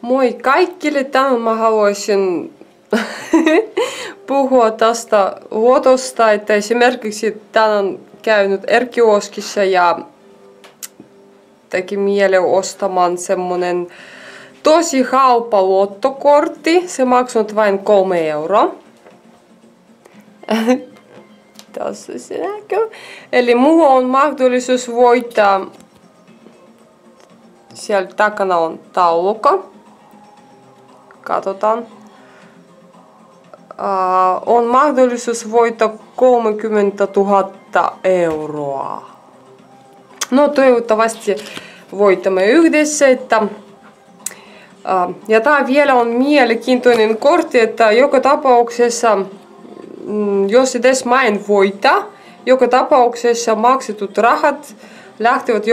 Moi kaikille! Tänään mä haluaisin puhua tästä lotosta, että esimerkiksi tänään käynyt R-kioskissa ja teki mieli ostamaan semmonen tosi halpa lottokortti. Se maksoi vain 3 €. Tässä se näkyy. Eli mulla on mahdollisuus voittaa. Siellä takana on taulukko. Katsotaan. On mahdollisuus voittaa 30 000 €. No toivottavasti voitamme yhdessä. Ja tää vielä on mielenkiintoinen kortti, että joka tapauksessa, jos edes mä en voita, joka tapauksessa maksetut rahat lähtevät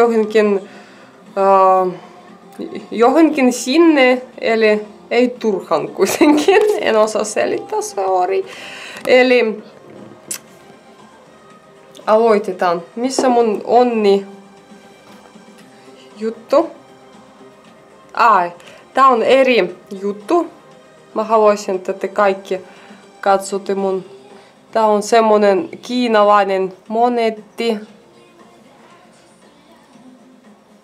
johonkin sinne, eli ei turhaan kuitenkin, en osaa selittää, sorry. Eli aloitetaan. Missä mun onni juttu? Tää on eri juttu. Mä haluaisin, että te kaikki katsotte mun. Tää on semmonen kiinalainen monetti.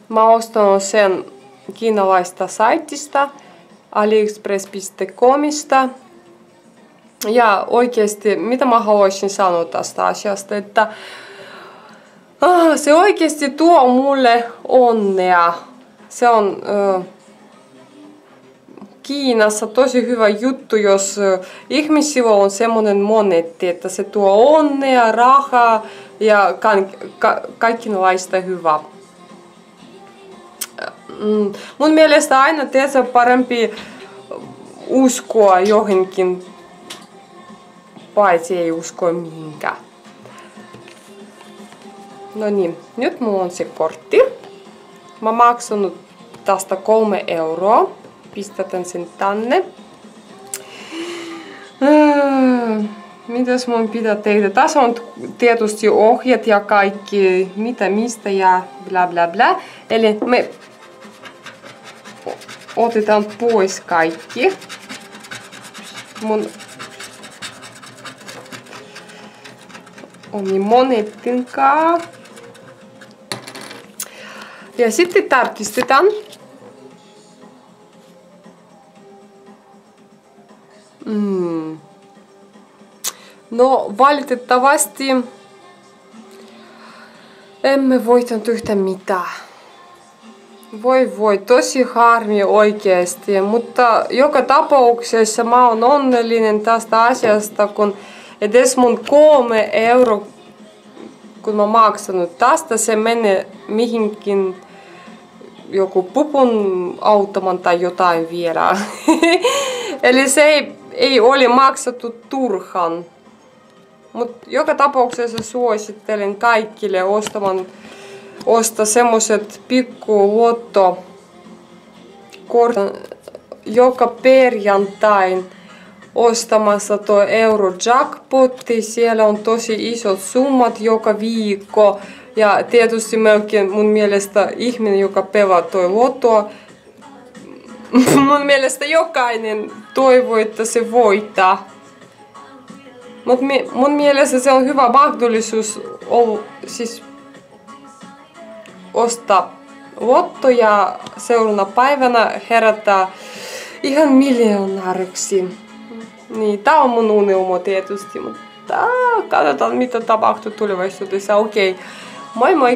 Mä ostan sen kiinalaista saitista, aliexpress.comista. Ja oikeesti, mitä mä haluaisin sanoa tästä asiasta, että se oikeesti tuo mulle onnea. Se on Kiinassa tosi hyvä juttu, jos ihmisillä on semmonen monetti, että se tuo onnea, rahaa ja kaikenlaista hyvää. Mun mielestä aina tietysti parempi uskoa johonkin, paitsi ei usko mihinkään. No niin, nyt mulla on se kortti. Mä maksanut tästä 3 €. Pistetään sen tänne. Mitäs mun pitää tehdä? Tässä on tietysti ohjeet ja kaikki, mitä mistä ja bla bla bla. Eli me otetaan pois kaikki. Mun omi monettinkaan. Ja sitten tarkistetaan. No valitettavasti emme voitanut yhtään mitään. Voi, tosi harmi oikeesti, mutta joka tapauksessa mä oon onnellinen tästä asiasta, kun edes mun 3 € kun mä maksanut tästä, se menee mihinkin joku pupun automan tai jotain vielä. Eli se ei ole maksettu turhaan. Mutta joka tapauksessa suosittelen kaikille ostaa semmoset pikku lottokortit joka perjantain ostamassa tuo Eurojackpotti. Siellä on tosi isot summat joka viikko. Ja tietysti melkein mun mielestä ihminen, joka pelaa tuo lottoa, mun mielestä jokainen toivoo, että se voittaa. Mutta mun mielestä se on hyvä mahdollisuus siis ostaa lotto ja seuraavana päivänä herättää ihan miljonääriksi. Niin, tää on mun unelma tietysti, mutta katsotaan mitä tapahtuu tulevaisuudessa. Okei, moi moi!